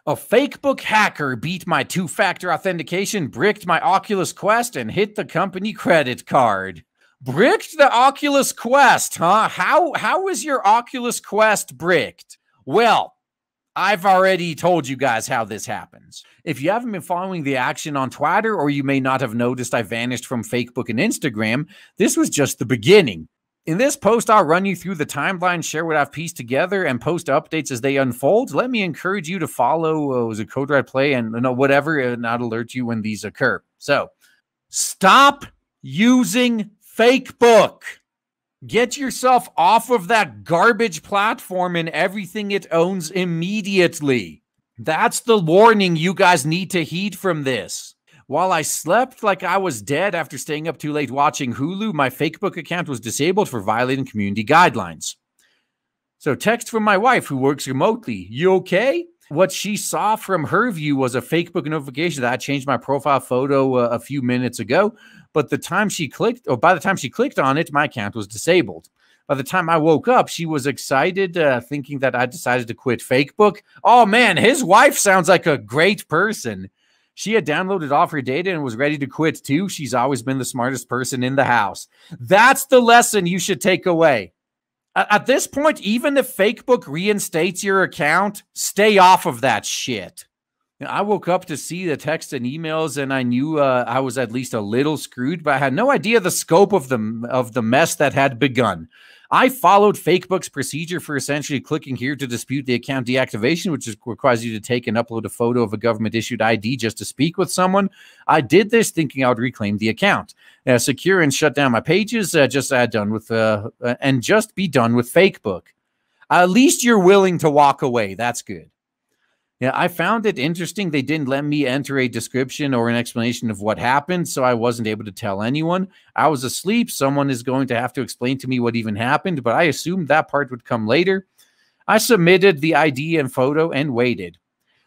A Facebook hacker beat my two-factor authentication, bricked my Oculus Quest, and hit the company credit card. Bricked the Oculus Quest, huh? How is your Oculus Quest bricked? Well, I've already told you guys how this happens. If you haven't been following the action on Twitter, or you may not have noticed I vanished from Facebook and Instagram, this was just the beginning. In this post, I'll run you through the timeline, share what I've pieced together, and post updates as they unfold. Let me encourage you to follow Code Red Play and whatever, and I'll alert you when these occur. So, stop using Facebook. Get yourself off of that garbage platform and everything it owns immediately. That's the warning you guys need to heed from this. While I slept like I was dead after staying up too late watching Hulu, my Facebook account was disabled for violating community guidelines. So text from my wife who works remotely. You okay? What she saw from her view was a Facebook notification that I changed my profile photo a few minutes ago, but by the time she clicked on it, my account was disabled. By the time I woke up, she was excited, thinking that I decided to quit Facebook. Oh man, his wife sounds like a great person. She had downloaded all of her data and was ready to quit too. She's always been the smartest person in the house. That's the lesson you should take away. At this point, even if Facebook reinstates your account, stay off of that shit. I woke up to see the texts and emails, and I knew I was at least a little screwed, but I had no idea the scope of the mess that had begun. I followed Facebook's procedure for essentially clicking here to dispute the account deactivation, which requires you to take and upload a photo of a government-issued ID just to speak with someone. I did this thinking I would reclaim the account, secure and shut down my pages, and just be done with Facebook. At least you're willing to walk away. That's good. Yeah, I found it interesting they didn't let me enter a description or an explanation of what happened, so I wasn't able to tell anyone. I was asleep. Someone is going to have to explain to me what even happened, but I assumed that part would come later. I submitted the ID and photo and waited.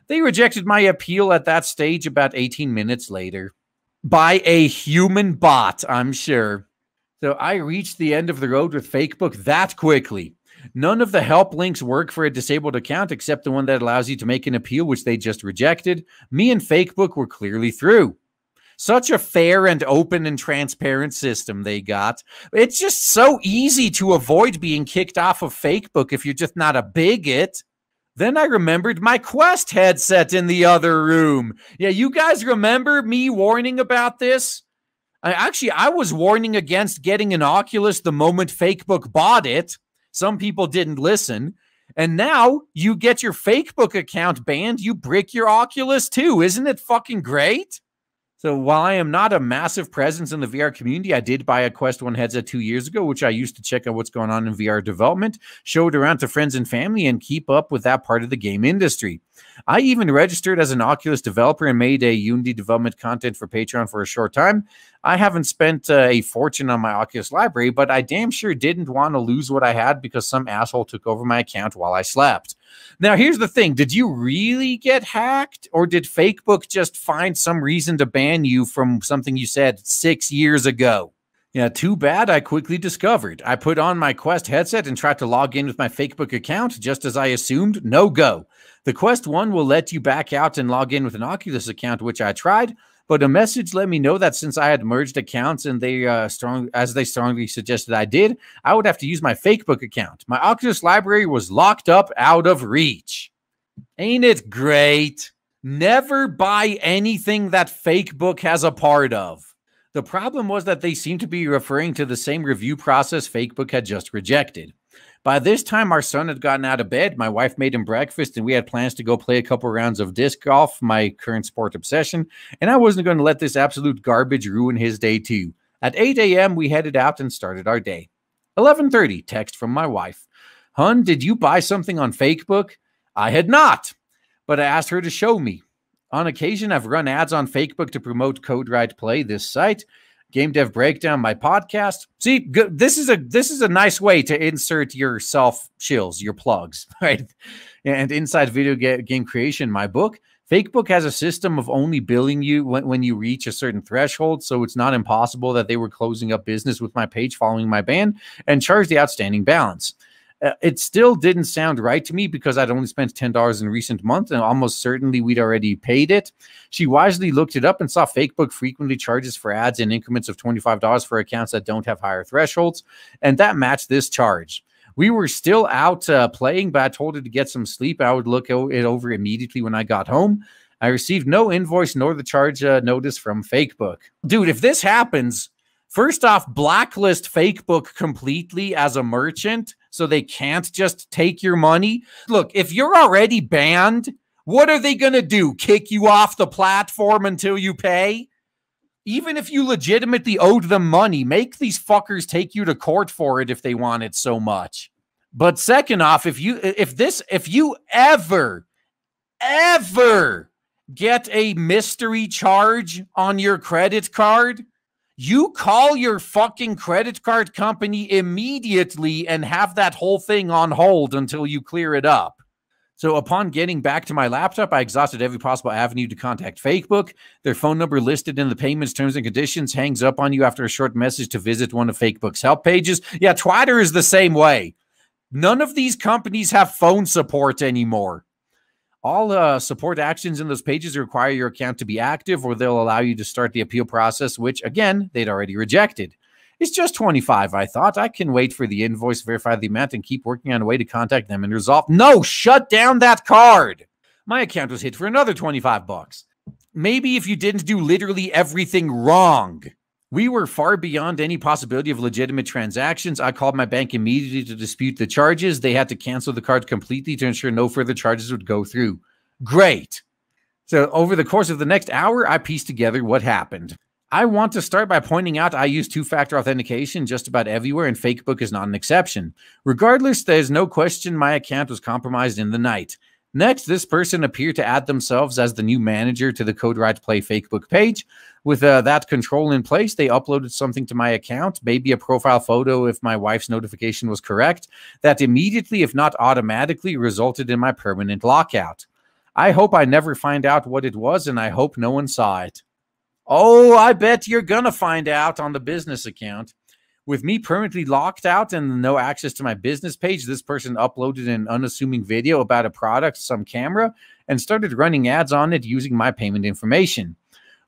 They rejected my appeal at that stage about 18 minutes later. By a human bot, I'm sure. So I reached the end of the road with Facebook that quickly. None of the help links work for a disabled account except the one that allows you to make an appeal, which they just rejected. Me and Facebook were clearly through. Such a fair and open and transparent system they got. It's just so easy to avoid being kicked off of Facebook if you're just not a bigot. Then I remembered my Quest headset in the other room. Yeah, you guys remember me warning about this? I was warning against getting an Oculus the moment Facebook bought it. Some people didn't listen. And now you get your Facebook account banned, you brick your Oculus too. Isn't it fucking great? So while I am not a massive presence in the VR community, I did buy a Quest 1 headset 2 years ago, which I used to check out what's going on in VR development, show it around to friends and family, and keep up with that part of the game industry. I even registered as an Oculus developer and made a Unity development content for Patreon for a short time. I haven't spent a fortune on my Oculus library, but I damn sure didn't want to lose what I had because some asshole took over my account while I slept. Now, here's the thing. Did you really get hacked, or did Facebook just find some reason to ban you from something you said 6 years ago? Yeah, too bad. I quickly discovered. I put on my Quest headset and tried to log in with my Facebook account, just as I assumed. No go. The Quest 1 will let you back out and log in with an Oculus account, which I tried, but a message let me know that since I had merged accounts and they strongly suggested I did, I would have to use my Facebook account. My Oculus library was locked up out of reach. Ain't it great? Never buy anything that Facebook has a part of. The problem was that they seemed to be referring to the same review process Facebook had just rejected. By this time, our son had gotten out of bed, my wife made him breakfast, and we had plans to go play a couple rounds of disc golf, my current sport obsession, and I wasn't going to let this absolute garbage ruin his day too. At 8 a.m., we headed out and started our day. 11:30, text from my wife. Hun, did you buy something on Facebook? I had not, but I asked her to show me. On occasion, I've run ads on Facebook to promote Code Right Play, this site. Game Dev Breakdown, my podcast. See, this is a nice way to insert your self-shills, your plugs, right? And Inside Video Game Creation, my book. Facebook has a system of only billing you when you reach a certain threshold, so it's not impossible that they were closing up business with my page following my ban and charged the outstanding balance. It still didn't sound right to me because I'd only spent $10 in recent months and almost certainly we'd already paid it. She wisely looked it up and saw Facebook frequently charges for ads in increments of $25 for accounts that don't have higher thresholds, and that matched this charge. We were still out playing, but I told her to get some sleep. I would look it over immediately when I got home. I received no invoice nor the charge notice from Facebook. Dude, if this happens, first off, blacklist Facebook completely as a merchant so they can't just take your money. Look, if you're already banned, what are they going to do? Kick you off the platform until you pay? Even if you legitimately owed them money, make these fuckers take you to court for it if they want it so much. But second off, if you ever get a mystery charge on your credit card, you call your fucking credit card company immediately and have that whole thing on hold until you clear it up. So upon getting back to my laptop, I exhausted every possible avenue to contact Facebook. Their phone number listed in the payments terms and conditions hangs up on you after a short message to visit one of Facebook's help pages. Yeah, Twitter is the same way. None of these companies have phone support anymore. All support actions in those pages require your account to be active, or they'll allow you to start the appeal process, which, again, they'd already rejected. It's just $25, I thought. I can wait for the invoice, verify the amount, and keep working on a way to contact them and resolve. No, shut down that card. My account was hit for another $25. Maybe if you didn't do literally everything wrong. We were far beyond any possibility of legitimate transactions. I called my bank immediately to dispute the charges. They had to cancel the card completely to ensure no further charges would go through. Great. So over the course of the next hour, I pieced together what happened. I want to start by pointing out I use two-factor authentication just about everywhere, and Facebook is not an exception. Regardless, there's no question my account was compromised in the night. Next, this person appeared to add themselves as the new manager to the Code Right Play Facebook page. With that control in place, they uploaded something to my account, maybe a profile photo if my wife's notification was correct, that immediately, if not automatically, resulted in my permanent lockout. I hope I never find out what it was, and I hope no one saw it. Oh, I bet you're going to find out on the business account. With me permanently locked out and no access to my business page, this person uploaded an unassuming video about a product, some camera, and started running ads on it using my payment information.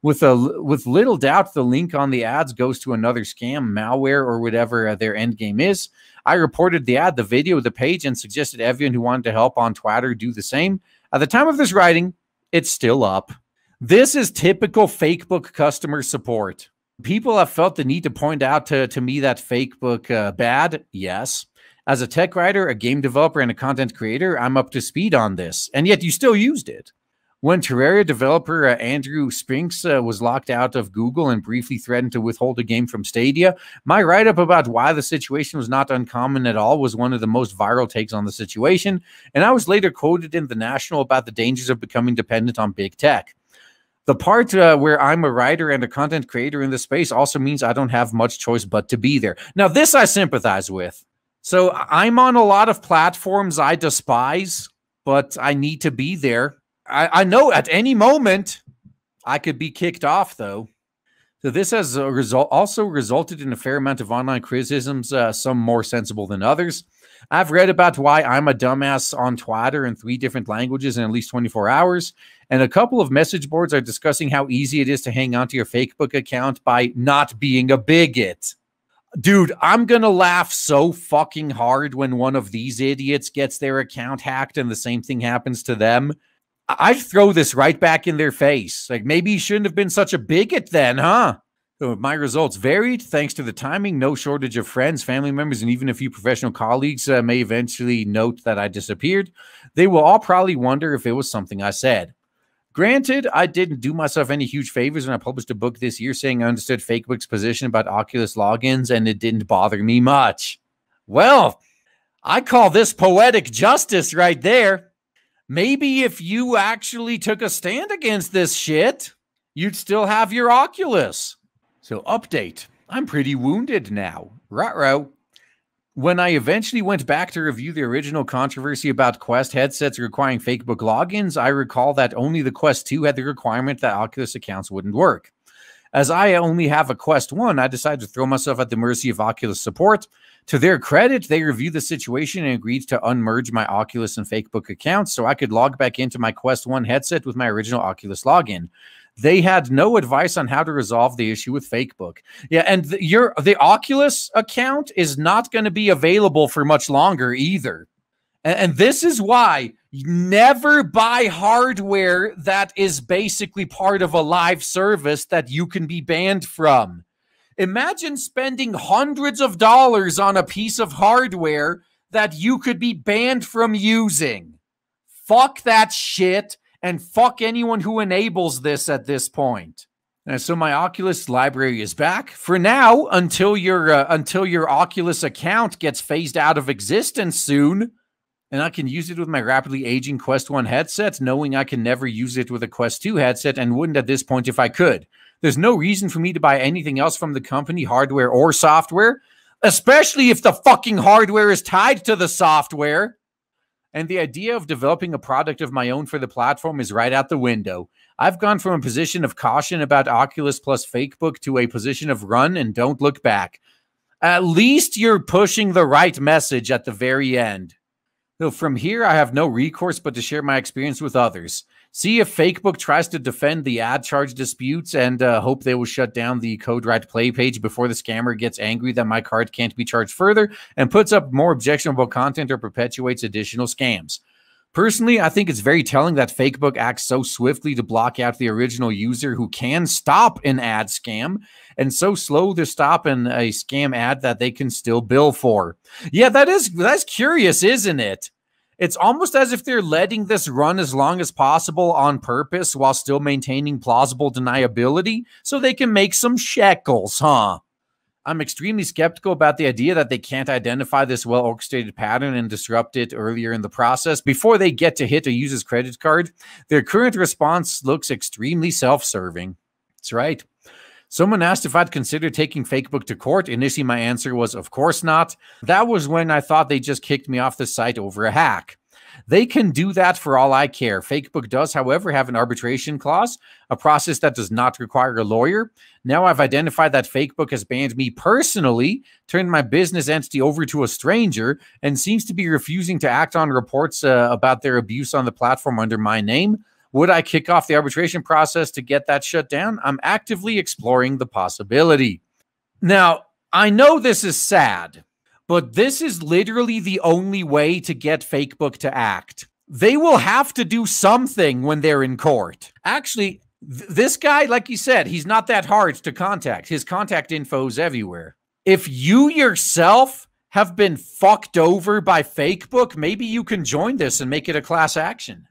With little doubt, the link on the ads goes to another scam, malware, or whatever their end game is. I reported the ad, the video, the page, and suggested everyone who wanted to help on Twitter do the same. At the time of this writing, it's still up. This is typical Facebook customer support. People have felt the need to point out to me that Facebook bad. Yes. As a tech writer, a game developer, and a content creator, I'm up to speed on this. And yet you still used it. When Terraria developer Andrew Spinks was locked out of Google and briefly threatened to withhold a game from Stadia, my write-up about why the situation was not uncommon at all was one of the most viral takes on the situation, and I was later quoted in The National about the dangers of becoming dependent on big tech. The part where I'm a writer and a content creator in this space also means I don't have much choice but to be there. Now, this I sympathize with. So I'm on a lot of platforms I despise, but I need to be there. I know at any moment I could be kicked off, though. So this has also resulted in a fair amount of online criticisms, some more sensible than others. I've read about why I'm a dumbass on Twitter in 3 different languages in at least 24 hours. And a couple of message boards are discussing how easy it is to hang on to your Facebook account by not being a bigot. Dude, I'm going to laugh so fucking hard when one of these idiots gets their account hacked and the same thing happens to them. I'd throw this right back in their face. Like, maybe you shouldn't have been such a bigot then, huh? So my results varied thanks to the timing. No shortage of friends, family members, and even a few professional colleagues may eventually note that I disappeared. They will all probably wonder if it was something I said. Granted, I didn't do myself any huge favors when I published a book this year saying I understood Facebook's position about Oculus logins, and it didn't bother me much. Well, I call this poetic justice right there. Maybe if you actually took a stand against this shit, you'd still have your Oculus. So update, I'm pretty wounded now. Ruh-roh. When I eventually went back to review the original controversy about Quest headsets requiring Facebook logins, I recall that only the Quest 2 had the requirement that Oculus accounts wouldn't work. As I only have a Quest 1, I decided to throw myself at the mercy of Oculus support. To their credit, they reviewed the situation and agreed to unmerge my Oculus and Fakebook accounts so I could log back into my Quest 1 headset with my original Oculus login. They had no advice on how to resolve the issue with Fakebook. Yeah, and the Oculus account is not going to be available for much longer either. And this is why you never buy hardware that is basically part of a live service that you can be banned from. Imagine spending hundreds of dollars on a piece of hardware that you could be banned from using. Fuck that shit, and fuck anyone who enables this at this point. And so my Oculus library is back for now until your Oculus account gets phased out of existence soon. And I can use it with my rapidly aging Quest 1 headset, knowing I can never use it with a Quest 2 headset and wouldn't at this point if I could. There's no reason for me to buy anything else from the company, hardware or software, especially if the fucking hardware is tied to the software. And the idea of developing a product of my own for the platform is right out the window. I've gone from a position of caution about Oculus plus Fakebook to a position of run and don't look back. At least you're pushing the right message at the very end. So from here, I have no recourse but to share my experience with others. See if Fakebook tries to defend the ad charge disputes and hope they will shut down the Code Right Play page before the scammer gets angry that my card can't be charged further and puts up more objectionable content or perpetuates additional scams. Personally, I think it's very telling that Fakebook acts so swiftly to block out the original user who can stop an ad scam and so slow to stop a scam ad that they can still bill for. Yeah, that's curious, isn't it? It's almost as if they're letting this run as long as possible on purpose while still maintaining plausible deniability so they can make some shekels, huh? I'm extremely skeptical about the idea that they can't identify this well-orchestrated pattern and disrupt it earlier in the process before they get to hit a user's credit card. Their current response looks extremely self-serving. That's right. Someone asked if I'd consider taking Fakebook to court. Initially, my answer was, of course not. That was when I thought they just kicked me off the site over a hack. They can do that for all I care. Fakebook does, however, have an arbitration clause, a process that does not require a lawyer. Now I've identified that Fakebook has banned me personally, turned my business entity over to a stranger, and seems to be refusing to act on reports about their abuse on the platform under my name. Would I kick off the arbitration process to get that shut down? I'm actively exploring the possibility. Now, I know this is sad, but this is literally the only way to get Fakebook to act. They will have to do something when they're in court. Actually, this guy, like you said, he's not that hard to contact. His contact info is everywhere. If you yourself have been fucked over by Fakebook, maybe you can join this and make it a class action.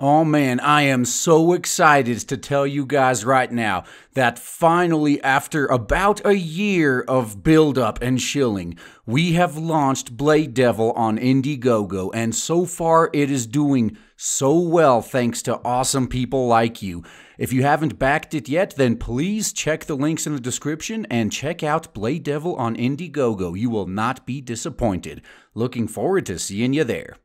Oh man, I am so excited to tell you guys right now that finally, after about a year of build-up and shilling, we have launched Blade Devil on Indiegogo, and so far it is doing so well thanks to awesome people like you. If you haven't backed it yet, then please check the links in the description and check out Blade Devil on Indiegogo. You will not be disappointed. Looking forward to seeing you there.